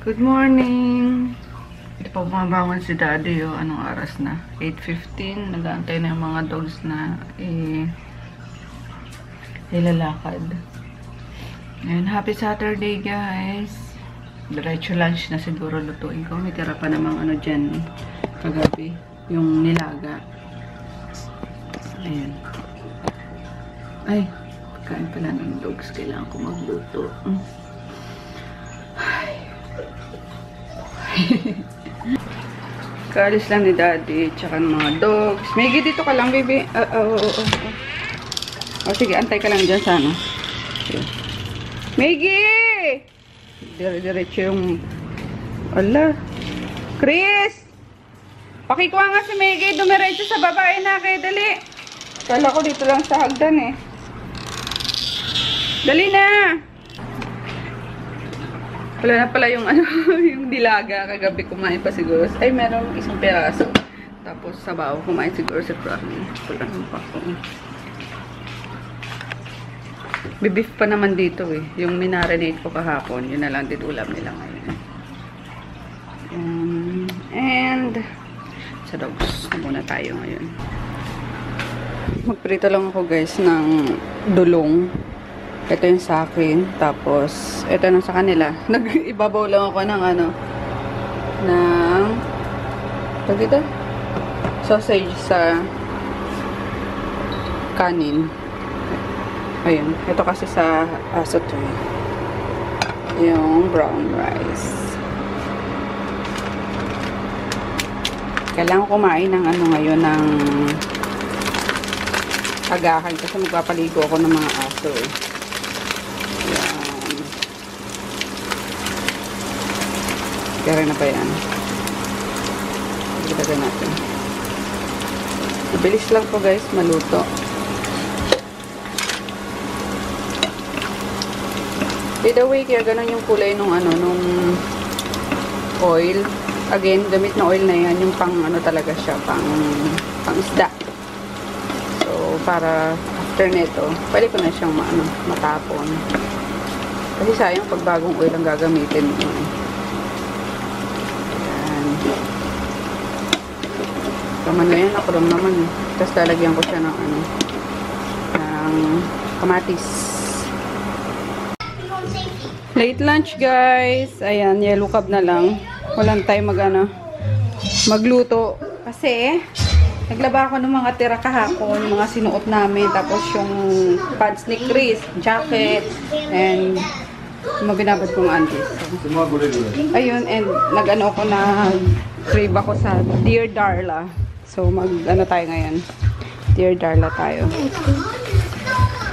Good morning! Ito pa bumabangon si Daddy, oh. Anong oras na? 8:15. Nag-aantay na yung mga dogs na ilalakad. And happy Saturday, guys! Diretso lunch na siguro lutuin ko. May tira pa namang ano dyan kagabi. Yung nilaga. Ayan. Ay, pagkain pala ng dogs. Kailangan ko magluto. Kaalis lang ni Daddy, tsaka ng mga dogs. Maggie, dito ka lang, baby. O, sige, antay ka lang dyan sana. Maggie! Dire-diretso yung... Ala. Chris! Pakikuha nga si Maggie. Dumiretso sa babae na kayo. Dali. Kala ko dito lang sa hagdan eh. Dali na! Wala na pala yung ano, yung dilaga. Kagabi kumain pa siguro. Ay, meron isang peraso. Tapos sabaw, kumain siguro si Franny. Wala naman pa ako. Bibif pa naman dito eh. Yung minarinate ko kahapon, yun na lang din ulam nila ngayon. And sa dogs muna tayo ngayon. Magprito lang ako guys ng dulong. Ito yung sa akin. Tapos, ito na sa kanila. Nag-ibabaw lang ako ng ano, ng, dito? Sausage sa kanin. Ayun. Ito kasi sa aso to. Yung brown rice. Kailangan kumain ng ano ngayon, ng agahan. Kasi magpapaligo ako ng mga aso eh. Kaya na ba yan? Pagkitagan natin. Mabilis lang po guys, maluto. By the way, kaya ganun yung kulay nung ano, nung oil. Again, gamit na oil na yan. Yung pang ano talaga siya, pang isda. So, para after neto, pwede ko na siyang matapon. Kasi sayang pag bagong oil ang gagamitin mo. Kaman na yan, ako lang naman eh. Tapos lalagyan ko siya ng ano, ng kamatis. Late lunch guys. Ayan, yellow cab na lang. Walang time magluto. Kasi, naglaba ako ng mga tira kahapon, mga sinuot namin. Tapos yung pants ni Chris, jacket, and mga binabad kong aunties. Ayun, and nag-ano ako na crave ako sa Dear Darla. So, mag-ano tayo ngayon? Dear Darla tayo.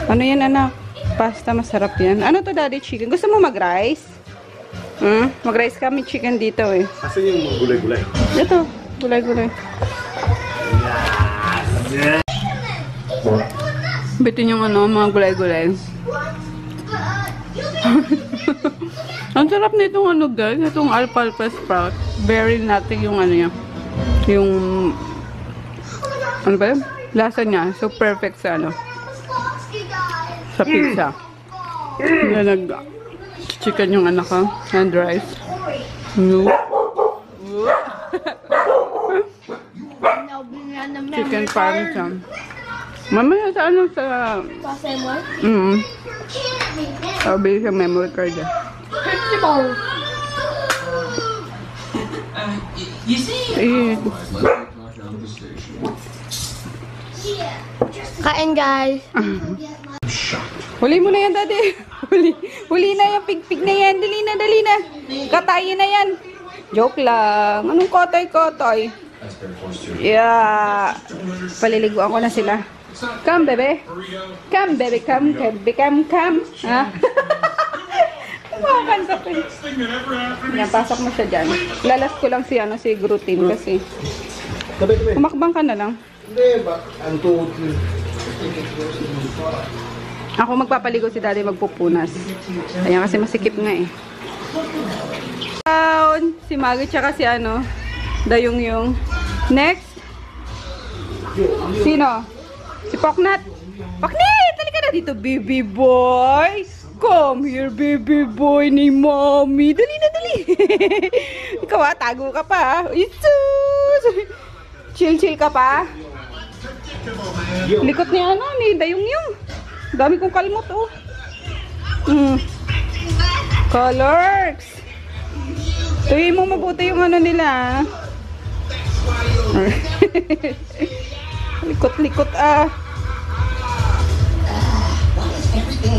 Ano yan, anak? Pasta, masarap yan. Ano to, Daddy? Chicken? Gusto mo mag-rice? Mag-rice kami chicken dito eh. Asan yung gulay-gulay? Ito, gulay-gulay. Bitin yung ano, mga gulay-gulay. Ang sarap nitong ano guys, itong alfalfa sprout. Very nutty yung ano niya. Yung ano ba yun? Lasa niya. So perfect sa ano, sa pizza. Nag-chicken yung anak ko. And rice. No. Chicken parmesan. Mamaya sa ano sa... Sabi sa memory card eh. Kain guys. Huli mo na yan, Daddy. Huli na yan. Pig-pig na yan. Dali na. Katayin na yan. Joke lang. Anong kotay? Yeah. Paliliguan ko na sila. Come, baby. Come, baby. Come. Ha? Kumakanta ko eh. Napasok mo siya dyan. Lalas ko lang si Grutin kasi. Kumakbang ka na lang. Ako magpapaligo, si Daddy magpupunas. Ayan kasi masikip nga eh. Si Maggie tsaka si ano, Dayong. Next. Sino? Si Poknat. Poknat! Halika na dito, baby boy. Come here, baby boy ni mommy. Dali na, dali. Ikaw tago ka pa. Isus! Chill ka pa. Likot ni ni Dayong-yung. Dami kong kalmot, oh. Colors. Tuloy mo mabuti yung nila. Likot-likot,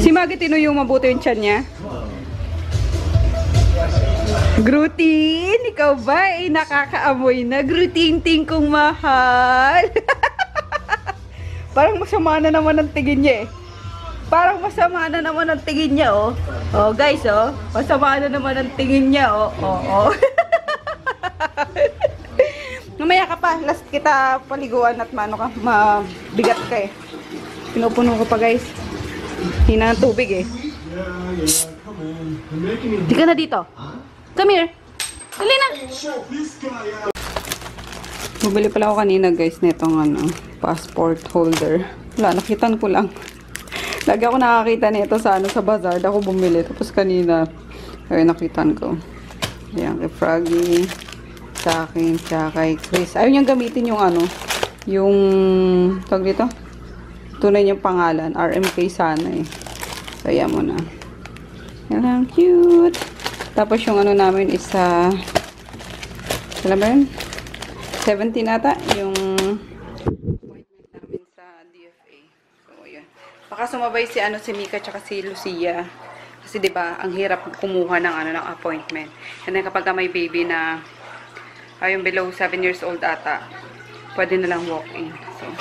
Si Maggie tinuyong mabuti yung tiyan niya. Grutin, ikaw ba nakakaamoy na? Grutin-ting kong mahal. Parang masama na naman ang tingin niya Parang masama na naman ang tingin niya, oh. Oh, guys, oh. Masama na naman ang tingin niya, oh. Oh. Mamaya ka pa. Last kita paliguan at mabigat ka Pinupuno ko pa, guys. Hina ng tubig Di ka na dito. Come here. Dali na. Bumili pala ako kanina, guys, nitong passport holder. Wala, nakitan ko lang. Lagi ako nakakita nito sa bazaar. Ako bumili. Tapos kanina, nakitan ko. Ayan, kay Froggy, sa akin, sa kay Chris. Ayaw niyang gamitin yung yung, tawag dito? Tunay niyang pangalan. RMK sana So, ayan mo na. Yan lang, cute. Tapos yung namin is alam ba yun? 17 ata, yung appointment namin sa DFA. So, ayan. Baka sumabay si Mika tsaka si Lucia. Kasi 'di ba, ang hirap kumuha ng ng appointment. And then kapag may baby na yung below 7 years old ata, pwede na lang walk-in. So,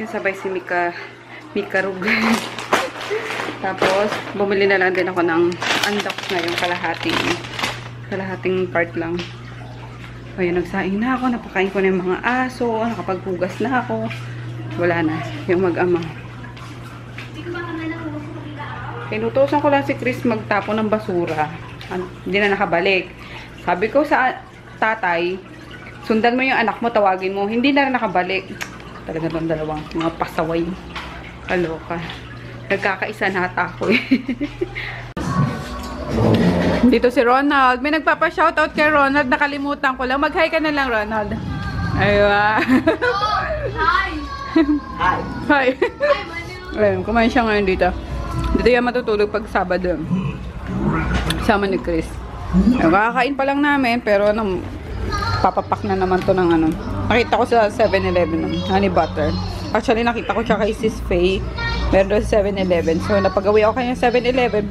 yung sabay si Mika Rug. Tapos, bumili na lang din ako ng undox na yung kalahating part lang. Ayun, nagsaing na ako, napakain ko na yung mga aso, nakapaghugas na ako. Wala na, yung mag-ama. Pinutusan ko lang si Chris magtapon ng basura. Hindi na nakabalik. Sabi ko sa tatay, sundan mo yung anak mo, tawagin mo. Hindi na rin nakabalik. Talaga doon dalawang mga pasaway. Kaloka. Nagkakaisa na ata ako Dito si Ronald. May nagpapa-shoutout kay Ronald. Nakalimutan ko lang. Mag-hi ka na lang, Ronald. Aywa. Hi! Hi. Hi. Ayun, kumain siya ngayon dito. Dito yan matutulog pag Sabado. Sama ni Chris. Ayun, kakakain pa lang namin. Pero papapak na naman to ng Nakita ko sa 7-Eleven honey butter. Actually, nakita ko siya kay Sis Faye. Meron doon sa 7-Eleven. So, napagawi ako kanya 7-Eleven.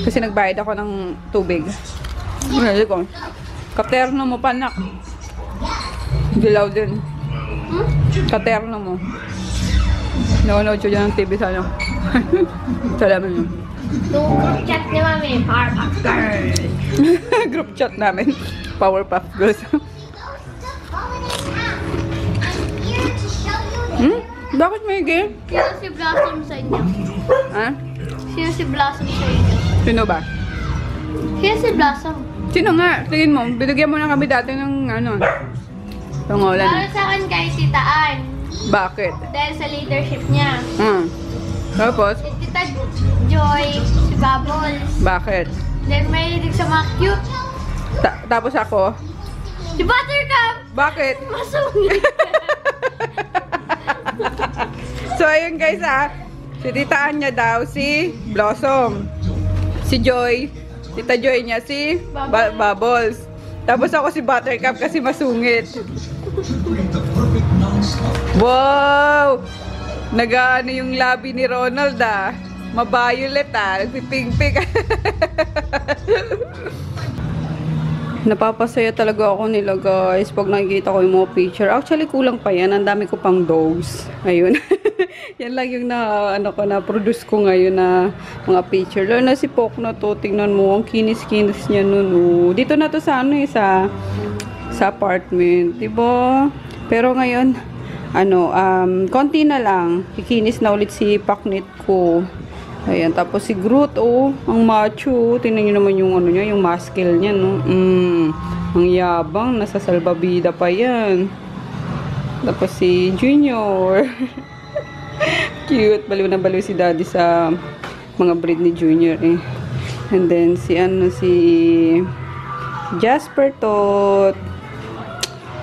Kasi nagbayad ako ng tubig. Ano ko? Katerno mo pa, nak. Dilaw din. Katerno mo. Nanonood siya dyan ng TV sana. Salamat yun. Group chat ni Mami. Powerpuff Girls. Group chat namin. Powerpuff Girls. Bakit may game? Sino si Blossom sa inyo? Ha? Sino si Blossom sa inyo? Sino ba? Sino si Blossom? Sino nga? Tingin mo, binigyan mo na kami dati ng pangolan. Para sa akin kay Tita Ann. Bakit? Dahil sa leadership niya. Tapos? Si Tita Joy, si Bubbles. Bakit? Dahil may hilig sa mga cute. Tapos ako? Si Buttercup! Bakit? Masungit! So, ayun guys si Tita Anya daw, si Blossom. Si Joy, Tita Joy niya, si Bubbles. Tapos ako si Buttercup kasi masungit. Wow! Nag-ano yung labi ni Ronald Mabayulet nagpiping-ping. Napapasaya talaga ako nila guys pag nakikita ko yung mga picture. Actually kulang pa yan, ang dami ko pang dogs. Ayun. Yan lang yung na-produce ko ngayon na mga picture. Lalo na si Poc na to, tingnan mo, ang kinis-kinis niya nun. Dito na to sa sa apartment, diba? Pero ngayon, konti na lang. Kikinis na ulit si Paknit ko. Ayan, tapos si Groot, ang macho. Tingnan nyo naman yung niya, yung muscle niya, no? Ang yabang, nasa salbabida pa yan. Tapos si Junior. Cute, baliw na baliw si Daddy sa mga breed ni Junior eh. And then si Jasper Tot.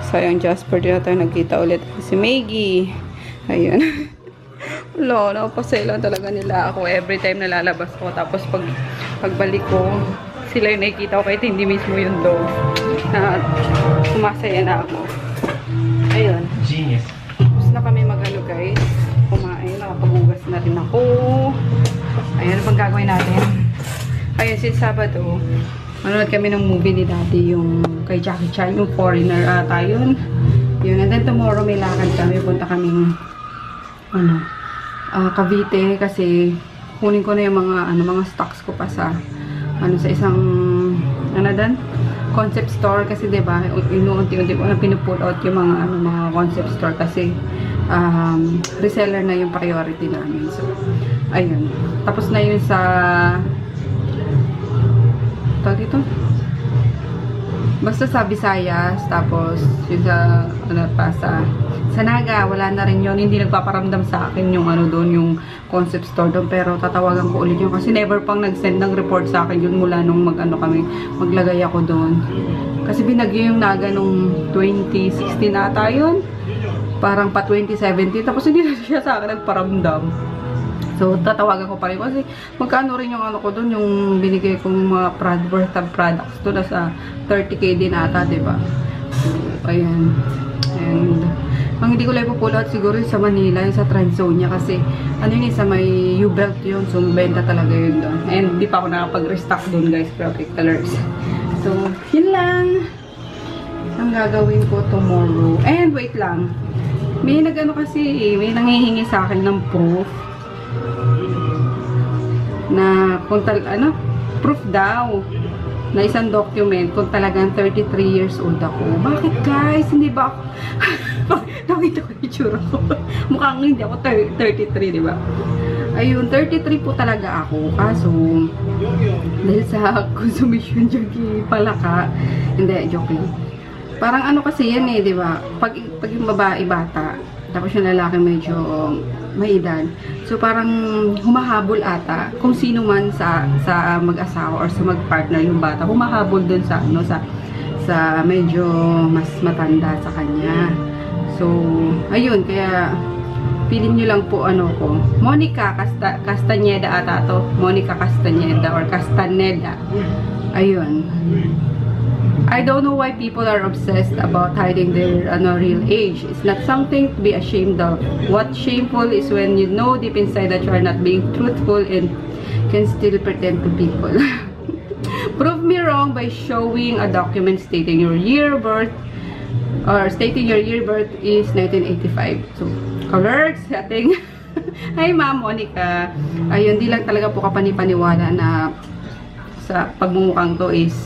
Sayang Jasper, di na tayo nagkita ulit. Si Maggie. Ayun. Wala, napasailan talaga nila ako every time na lalabas ko. Tapos pagbalik ko, sila yung nakikita ko kahit hindi mismo yung dog. Na sumasaya na ako. Ayun. Genius. Tapos na kami mag-ano guys. Kumain. Nakapagugas na rin ako. Ayun, ano pang gagawin natin? Ayun, since Sabado, manood kami ng movie ni Daddy, yung kay Jackie Chan, yung Foreigner ata yun. Yun, and then tomorrow may lakad kami. Punta kaming Cavite kasi kunin ko na yung mga stocks ko pa sa sa isang concept store kasi 'di ba inuunti-unti ko na pinupull out yung mga concept store kasi reseller na yung priority namin. So ayun, tapos na yun sa dito basta sa Visayas, tapos yung sa Naga, wala na rin yun. Hindi nagpaparamdam sa akin yung doon, yung concept store doon. Pero tatawagan ko ulit yun kasi never pang nag-send ng report sa akin yun mula nung maglagay ako doon. Kasi binagyo yung Naga nung 2016 ata yun. Parang pa 2017. Tapos hindi na siya sa akin nagparamdam. So, tatawagan ko pa rin. Kasi magkano rin yung ko doon, yung binigay kong mga worth of products doon. Nasa 30k din ata, diba? So, ayan. And, ang hindi ko lang pupull out siguro sa Manila, yung sa Transonia. Kasi, yun sa may U-belt yun. So, benta talaga yun doon. And, di pa ako nakapag-restock doon, guys. Perfect colors. So, yun lang. Ang gagawin ko tomorrow. And, wait lang. May may nanghihingi sa akin ng proof. Na kung proof daw na isang document kung talagang 33 years old ako. Bakit guys? Hindi ba ako nakita ko yung tsura ko. Mukhang hindi ako 33, di ba? Ayun, 33 po talaga ako. Kaso dahil sa consumption junkie palaka. Hindi, joke lang. Parang kasi yan eh, di ba? Pag yung babae bata, tapos yung lalaki medyo may edad. So, parang humahabol ata kung sino man sa mag-asawa or sa mag-partner yung bata. Humahabol dun sa medyo mas matanda sa kanya. So, ayun. Kaya, feeling nyo lang po ko. Monica Castañeda ata to. Monica Castañeda or Castaneda. Ayun. I don't know why people are obsessed about hiding their real age. It's not something to be ashamed of. What's shameful is when you know deep inside that you are not being truthful and can still pretend to people. Prove me wrong by showing a document stating your year of birth or stating your year of birth is 1985. So, colors, setting. Hi, Ma'am Monica. Ayun, di lang talaga po kapanipaniwala na sa pagmumukhang to is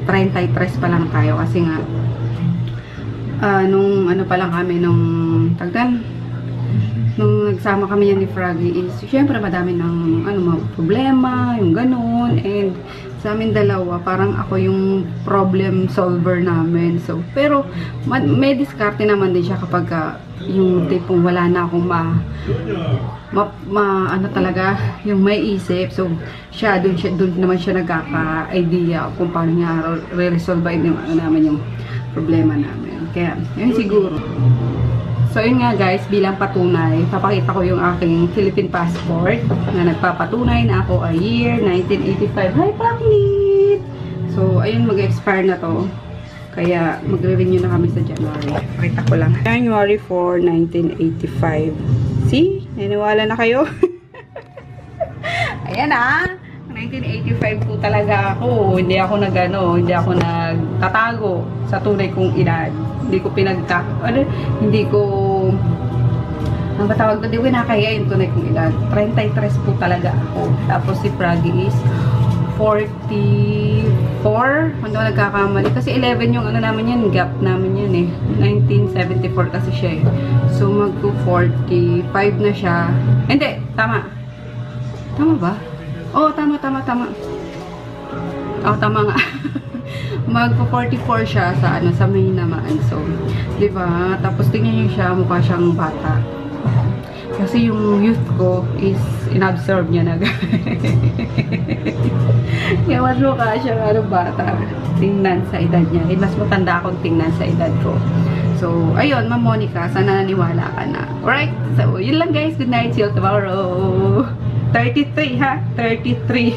33 pa lang tayo kasi nga nung pa lang kami nung nagsama kami yan ni Froggy is syempre madami ng mga problema, yung ganun, and sa amin dalawa parang ako yung problem solver namin. So pero may diskarte naman din siya kapag yung tipong wala na akong talaga yung may isip. So doon naman siya nagkaka-idea kung paano niya re-resolve yung namin yung problema namin. Kaya yun siguro. So yun nga guys, bilang patunay, papakita ko yung aking Philippine passport na nagpapatunay na ako ay year 1985. Hi Paklit! So ayun, mag-expire na to. Kaya magre-renew na kami sa January. Pakita ko lang. January 4, 1985. See? Naniwala na kayo? Ayan 1985 po talaga ako. Hindi ako nagtatago sa tunay kong edad. Hindi ko hindi ko ang patawag doon, hindi ko nakaya yung tunay kong edad. 33 po talaga ako. Tapos si Froggy is 44. Kung daw nagkakamali. Kasi 11 yung namin yan, gap namin yan eh. 1974 kasi siya eh. So mag-45 na siya. Hindi, tama. Tama ba? Oh, tama. Oh, tama nga. Mag-44 siya sa sa May naman. So, 'di ba? Tapos tingnan niyo siya, mukha siyang bata. Kasi yung youth ko is inabsorb niya na. Kaya mas mukha siya bata. Tingnan sa edad niya. Eh, mas matanda akong tingnan sa edad ko. So, ayun, Ma'am Monica, sana naniwala ka na. Alright? So, yun lang guys. Good night. See you tomorrow. 33 ha? 33.